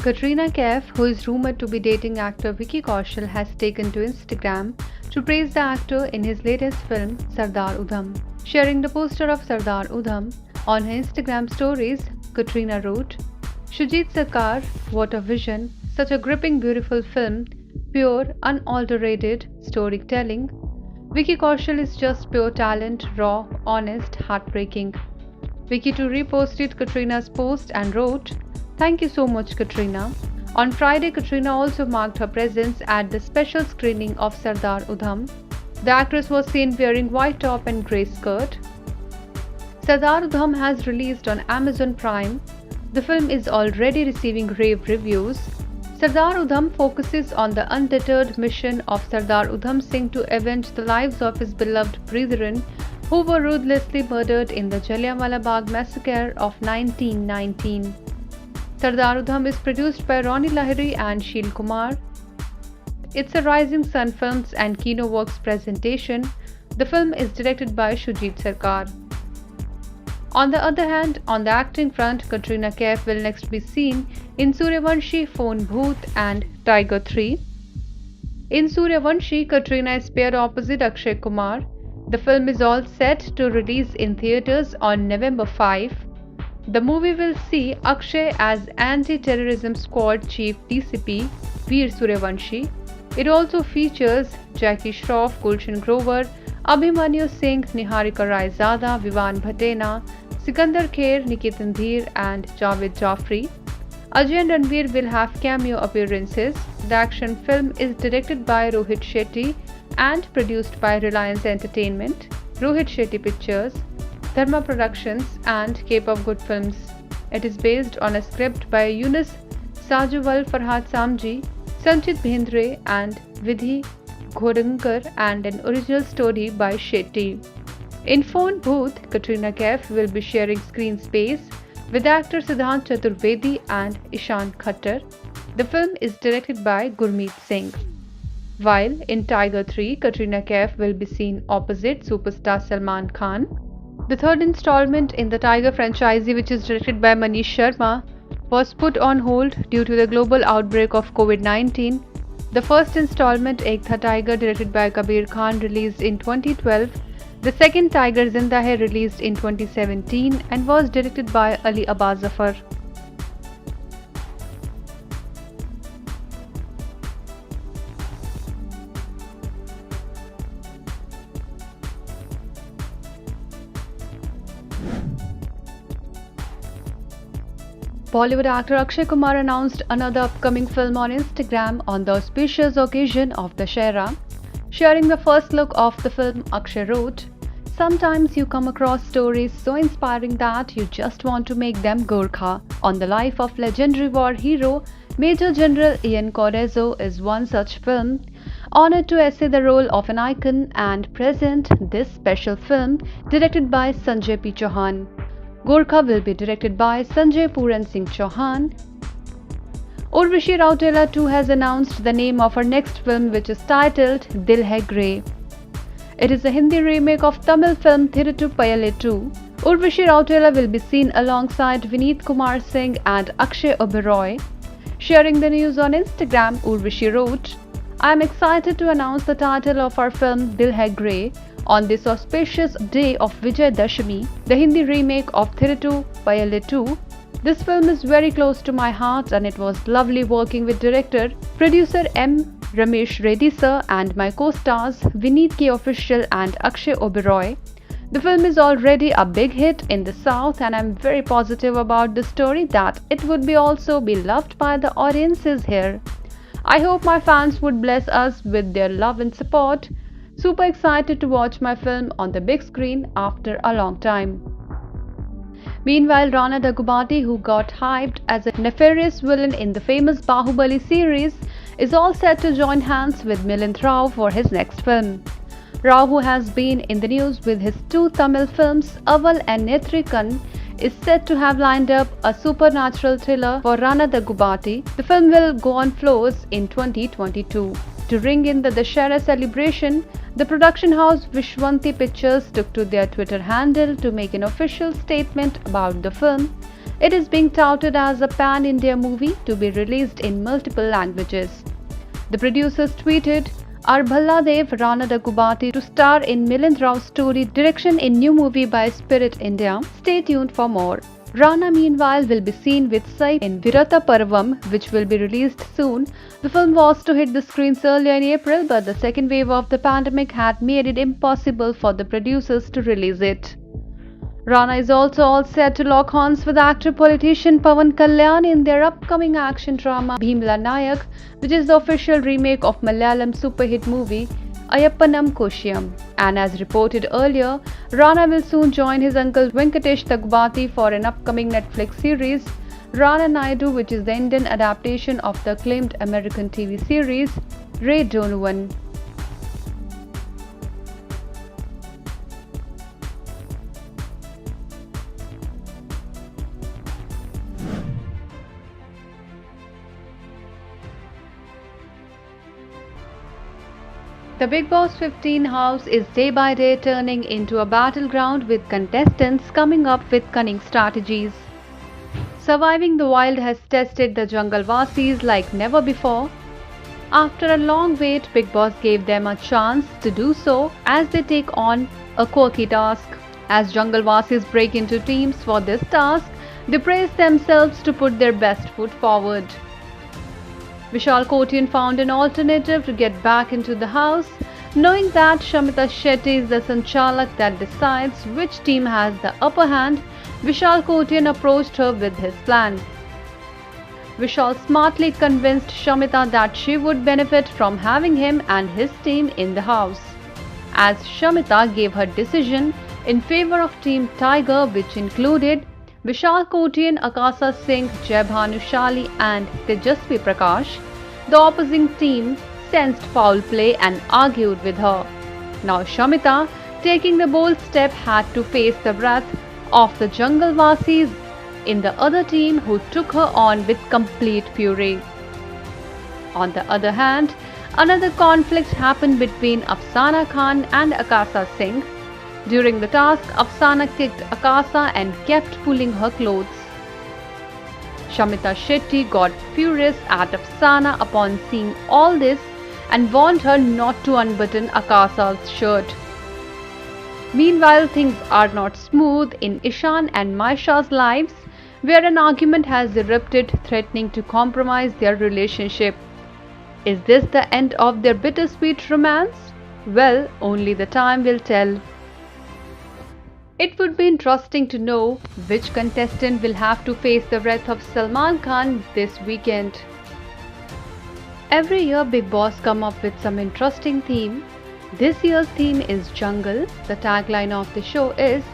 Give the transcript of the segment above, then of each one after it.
Katrina Kaif, who is rumored to be dating actor Vicky Kaushal, has taken to Instagram to praise the actor in his latest film Sardar Udham. Sharing the poster of Sardar Udham on her Instagram stories, Katrina wrote, "Shujit Sarkar, what a vision, such a gripping beautiful film, pure, unadulterated storytelling. Vicky Kaushal is just pure talent, raw, honest, heartbreaking." Vicky too reposted Katrina's post and wrote, "Thank you so much, Katrina." On Friday, Katrina also marked her presence at the special screening of Sardar Udham. The actress was seen wearing white top and grey skirt. Sardar Udham has released on Amazon Prime. The film is already receiving rave reviews. Sardar Udham focuses on the undeterred mission of Sardar Udham Singh to avenge the lives of his beloved brethren who were ruthlessly murdered in the Jallianwala Bagh massacre of 1919. Sardar Udham is produced by Ronnie Lahiri and Sheel Kumar. It's a Rising Sun Films and KinoWorks presentation. The film is directed by Shujit Sarkar. On the other hand, on the acting front, Katrina Kaif will next be seen in Suryavanshi, Phone Bhoot and Tiger 3. In Suryavanshi, Katrina is paired opposite Akshay Kumar. The film is all set to release in theatres on November 5. The movie will see Akshay as Anti-Terrorism Squad Chief DCP Veer Suryavanshi. It also features Jackie Shroff, Gulshan Grover, Abhimanyu Singh, Niharika Raizada, Vivan Bhatena, Sikandar Kher, Nikitan Dheer and Javed Jaffrey. Ajay and Ranveer will have cameo appearances. The action film is directed by Rohit Shetty and produced by Reliance Entertainment, Rohit Shetty Pictures, Dharma Productions and Cape of Good Films. It is based on a script by Yunus Sajewal, Farhad Samji, Sanchit Bhendre and Vidhi Ghodankar and an original story by Shetty. In Phone Booth, Katrina Kaif will be sharing screen space with actor Siddhant Chaturvedi and Ishan Khattar. The film is directed by Gurmeet Singh. While in Tiger 3, Katrina Kaif will be seen opposite superstar Salman Khan. The third installment in the Tiger franchise, which is directed by Manish Sharma, was put on hold due to the global outbreak of COVID-19. The first installment, Ek Tha Tiger, directed by Kabir Khan, released in 2012. The second, Tiger Zinda Hai, released in 2017 and was directed by Ali Abbas Zafar. Bollywood actor Akshay Kumar announced another upcoming film on Instagram on the auspicious occasion of Dussehra. Sharing the first look of the film, Akshay wrote, "Sometimes you come across stories so inspiring that you just want to make them Gorkha. On the life of legendary war hero Major General Ian Corezzo is one such film. Honored to essay the role of an icon and present this special film directed by Sanjay P. Chauhan. Gorkha will be directed by Sanjay Puran Singh Chauhan." Urvashi Rautela too has announced the name of her next film, which is titled Dil Hai Grey. It is a Hindi remake of Tamil film Thiruttu Payale 2. Urvashi Rautela will be seen alongside Vineet Kumar Singh and Akshay Oberoi. Sharing the news on Instagram, Urvashi wrote, "I am excited to announce the title of our film Dil Hai Grey on this auspicious day of Vijay Dashami, the Hindi remake of Thiruttu Payale 2. This film is very close to my heart and it was lovely working with director, producer M. Ramesh Reddy sir and my co-stars Vineet K. Official and Akshay Oberoi. The film is already a big hit in the South and I'm very positive about the story that it would be also be loved by the audiences here. I hope my fans would bless us with their love and support. Super excited to watch my film on the big screen after a long time." Meanwhile, Rana Daggubati, who got hyped as a nefarious villain in the famous Bahubali series, is all set to join hands with Milind Rao for his next film. Rao, who has been in the news with his two Tamil films, Aval and Netrikan, is said to have lined up a supernatural thriller for Rana Daggubati. The film will go on floors in 2022. To ring in the Dussehra celebration, the production house Vishwanti Pictures took to their Twitter handle to make an official statement about the film. It is being touted as a pan-India movie to be released in multiple languages. The producers tweeted, "Our Bhalladev Rana Daggubati to star in Milind Rao's story direction in new movie by Spirit India. Stay tuned for more." Rana meanwhile will be seen with Saif in Virata Parvam, which will be released soon. The film was to hit the screens earlier in April, but the second wave of the pandemic had made it impossible for the producers to release it. Rana is also all set to lock horns with actor-politician Pawan Kalyan in their upcoming action drama Bhimla Nayak, which is the official remake of Malayalam superhit movie Ayappanam Koshiyam. And as reported earlier, Rana will soon join his uncle Venkatesh Daggubati for an upcoming Netflix series, Rana Naidu, which is the Indian adaptation of the acclaimed American TV series Ray Donovan. The Bigg Boss 15 house is day by day turning into a battleground with contestants coming up with cunning strategies. Surviving the wild has tested the Jungle Vasis like never before. After a long wait, Bigg Boss gave them a chance to do so as they take on a quirky task. As Jungle Vasis break into teams for this task, they brace themselves to put their best foot forward. Vishal Kotian found an alternative to get back into the house. Knowing that Shamita Shetty is the Sanchalak that decides which team has the upper hand, Vishal Kotian approached her with his plan. Vishal smartly convinced Shamita that she would benefit from having him and his team in the house. As Shamita gave her decision in favor of Team Tiger, which included Vishal Kotian, Akasa Singh, Jai Bhanushali and Tejasvi Prakash, the opposing team sensed foul play and argued with her. Now Shamita, taking the bold step, had to face the wrath of the Jungle Vasis in the other team, who took her on with complete fury. On the other hand, another conflict happened between Afsana Khan and Akasa Singh. During the task, Afsana kicked Akasa and kept pulling her clothes. Shamita Shetty got furious at Afsana upon seeing all this and warned her not to unbutton Akasa's shirt. Meanwhile, things are not smooth in Ishan and Maisha's lives, where an argument has erupted threatening to compromise their relationship. Is this the end of their bittersweet romance? Well, only the time will tell. It would be interesting to know which contestant will have to face the wrath of Salman Khan this weekend. Every year Bigg Boss come up with some interesting theme. This year's theme is Jungle. The tagline of the show is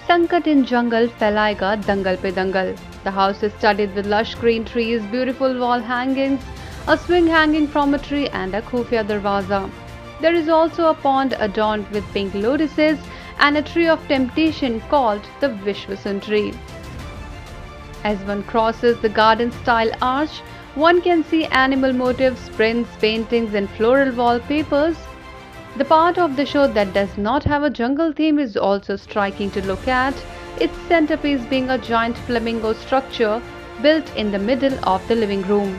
Sankat in Jungle Phailayega Dangal Pe Dangal. The house is studded with lush green trees, beautiful wall hangings, a swing hanging from a tree and a khufia darwaza. There is also a pond adorned with pink lotuses and a tree of temptation called the Vishwasan tree. As one crosses the garden-style arch, one can see animal motifs, prints, paintings and floral wallpapers. The part of the show that does not have a jungle theme is also striking to look at, its centerpiece being a giant flamingo structure built in the middle of the living room.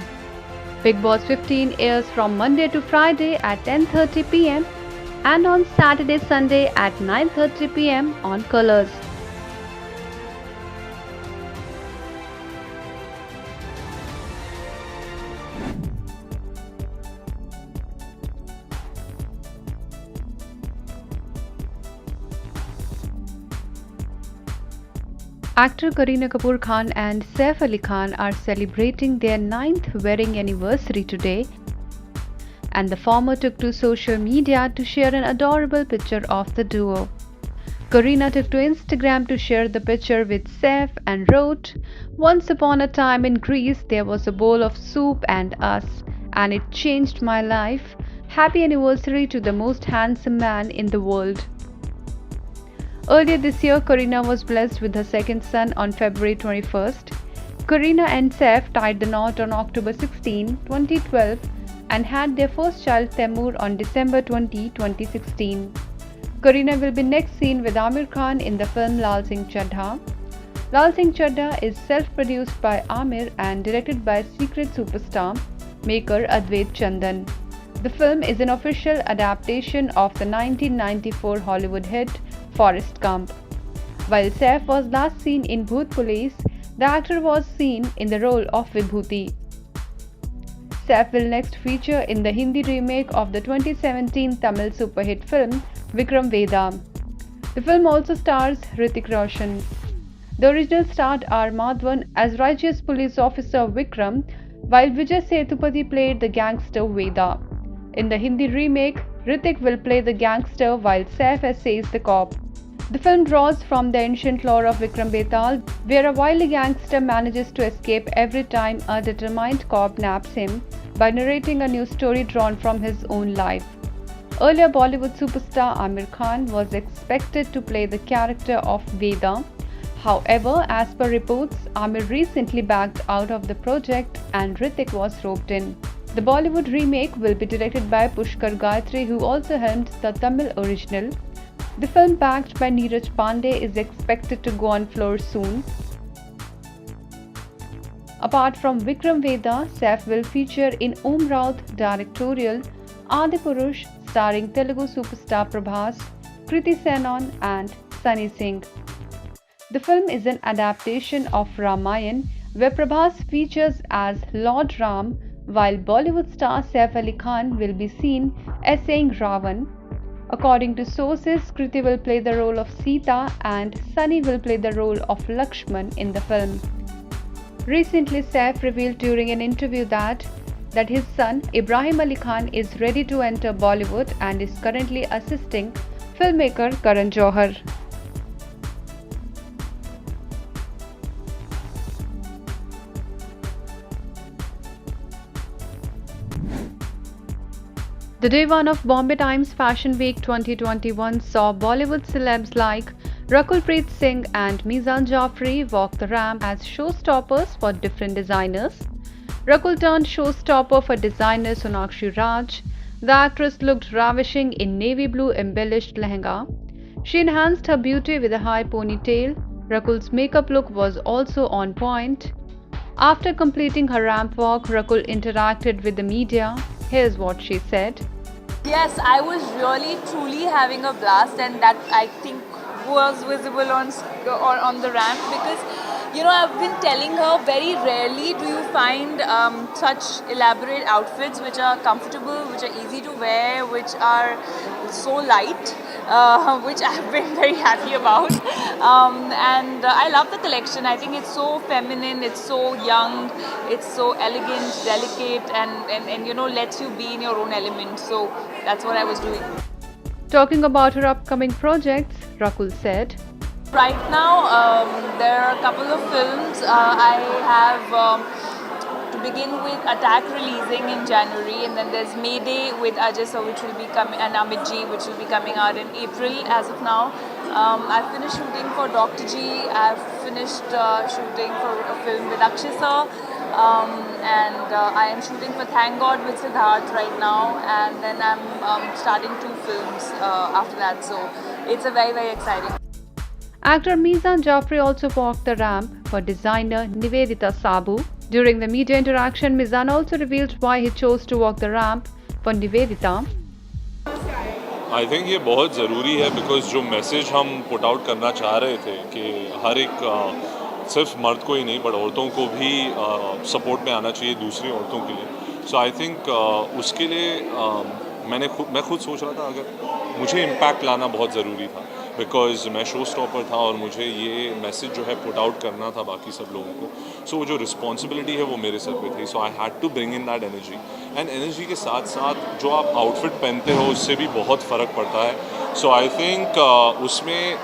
Bigg Boss 15 airs from Monday to Friday at 10:30 p.m. and on Saturday, Sunday at 9:30 p.m. on Colors. Actor Kareena Kapoor Khan and Saif Ali Khan are celebrating their 9th wedding anniversary today, and the former took to social media to share an adorable picture of the duo. Kareena took to Instagram to share the picture with Saif and wrote, "Once upon a time in Greece there was a bowl of soup and us, and it changed my life. Happy anniversary to the most handsome man in the world." Earlier this year, Kareena was blessed with her second son on February 21st. Kareena and Saif tied the knot on October 16, 2012 and had their first child Taimur on December 20, 2016. Kareena will be next seen with Aamir Khan in the film Lal Singh Chaddha. Lal Singh Chadda is self-produced by Amir and directed by secret superstar maker Advait Chandan. The film is an official adaptation of the 1994 Hollywood hit Forrest Gump. While Saif was last seen in Bhoot Police, the actor was seen in the role of Vibhuti. Saif will next feature in the Hindi remake of the 2017 Tamil superhit film Vikram Vedha. The film also stars Hrithik Roshan. The original starred R. Madhavan as righteous police officer Vikram, while Vijay Sethupathi played the gangster Veda. In the Hindi remake, Hrithik will play the gangster while Saif essays the cop. The film draws from the ancient lore of Vikram Betal, where a wily gangster manages to escape every time a determined cop naps him by narrating a new story drawn from his own life. Earlier Bollywood superstar Amir Khan was expected to play the character of Veda. However, as per reports, Amir recently backed out of the project and Hrithik was roped in. The Bollywood remake will be directed by Pushkar Gayatri, who also helmed the Tamil original. The film, backed by Neeraj Pandey, is expected to go on floor soon. Apart from Vikram Veda, Saif will feature in Om Raut directorial Adipurush, starring Telugu superstar Prabhas, Kriti Senon and Sunny Singh. The film is an adaptation of Ramayan, where Prabhas features as Lord Ram, while Bollywood star Saif Ali Khan will be seen essaying Ravan. According to sources, Kriti will play the role of Sita and Sunny will play the role of Lakshman in the film. Recently, Saif revealed during an interview that his son Ibrahim Ali Khan is ready to enter Bollywood and is currently assisting filmmaker Karan Johar. The day one of Bombay Times Fashion Week 2021 saw Bollywood celebs like Rakulpreet Singh and Mizan Jafri walk the ramp as showstoppers for different designers. Rakul turned showstopper for designer Sonakshi Raj. The actress looked ravishing in navy blue embellished lehenga. She enhanced her beauty with a high ponytail. Rakul's makeup look was also on point. After completing her ramp walk, Rakul interacted with the media. Here's what she said. Yes, I was really truly having a blast, and that I think was visible on the ramp because I've been telling her very rarely do you find such elaborate outfits which are comfortable, which are easy to wear, which are so light, which I've been very happy about. And I love the collection. I think it's so feminine, it's so young, it's so elegant, delicate, and lets you be in your own element. So that's what I was doing. Talking about her upcoming projects, Rakul said, right now, there are a couple of films. I have, to begin with, Attack releasing in January, and then there's Mayday with Ajay Sir, which will be coming, and Amit Ji, which will be coming out in April as of now. I've finished shooting for Dr. G. I've finished shooting for a film with Akshay Sir. And I am shooting for Thank God with Siddharth right now, and then I'm starting 2 films after that, so it's a very, very exciting. Actor Mizan Jafri also walked the ramp for designer Nivedita Sabu. During the media interaction, Mizan also revealed why he chose to walk the ramp for Nivedita. I think ये बहुत ज़रूरी है because जो message हम put out करना चाह रहे थे कि हर एक सिर्फ मर्द को ही नहीं बट औरतों को भी सपोर्ट में आना चाहिए दूसरी औरतों के लिए. सो आई थिंक उसके लिए मैं खुद सोच रहा था अगर मुझे इम्पैक्ट लाना बहुत ज़रूरी था बिकॉज मैं शो स्टॉपर था और मुझे ये मैसेज जो है पुट आउट करना था बाकी सब लोगों को. सो वो जो रिस्पॉन्सिबिलिटी है वो मेरे सर पे थी. So I had to bring in that energy and energy के साथ साथ जो आप आउटफिट पहनते हो उससे भी बहुत फ़र्क पड़ता है. सो आई थिंक उसमें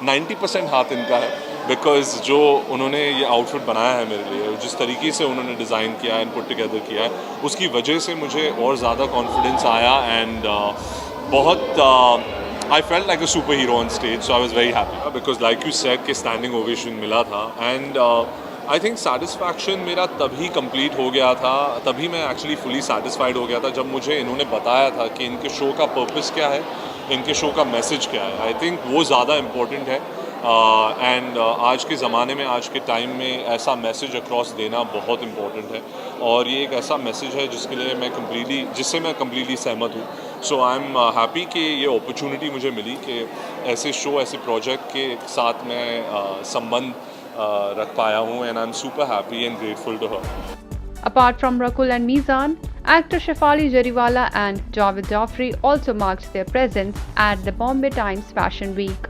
90% हाथ इनका है बिकॉज जो उन्होंने ये आउटफिट बनाया है मेरे लिए, जिस तरीके से उन्होंने डिज़ाइन किया है एंड पुट टुगेदर किया है, उसकी वजह से मुझे और ज़्यादा कॉन्फिडेंस आया एंड बहुत I felt like a superhero on stage, so I was very happy because like you said कि standing ovation मिला था and I think satisfaction मेरा तभी complete हो गया था, तभी मैं actually fully satisfied हो गया था जब मुझे इन्होंने बताया था कि इनके शो का purpose क्या है, इनके शो का मैसेज क्या है. आई थिंक वो ज़्यादा इम्पोर्टेंट है एंड आज के ज़माने में, आज के टाइम में ऐसा मैसेज अक्रॉस देना बहुत इम्पोर्टेंट है, और ये एक ऐसा मैसेज है जिससे मैं कम्प्लीटली सहमत हूँ. सो आई एम हैप्पी कि ये अपॉर्चुनिटी मुझे मिली कि ऐसे शो, ऐसे प्रोजेक्ट के साथ मैं संबंध रख पाया हूँ, and I am super happy and grateful to her. Apart from Rakul and Mizan, actor Shefali Jariwala and Javed Jaffrey also marked their presence at the Bombay Times Fashion Week.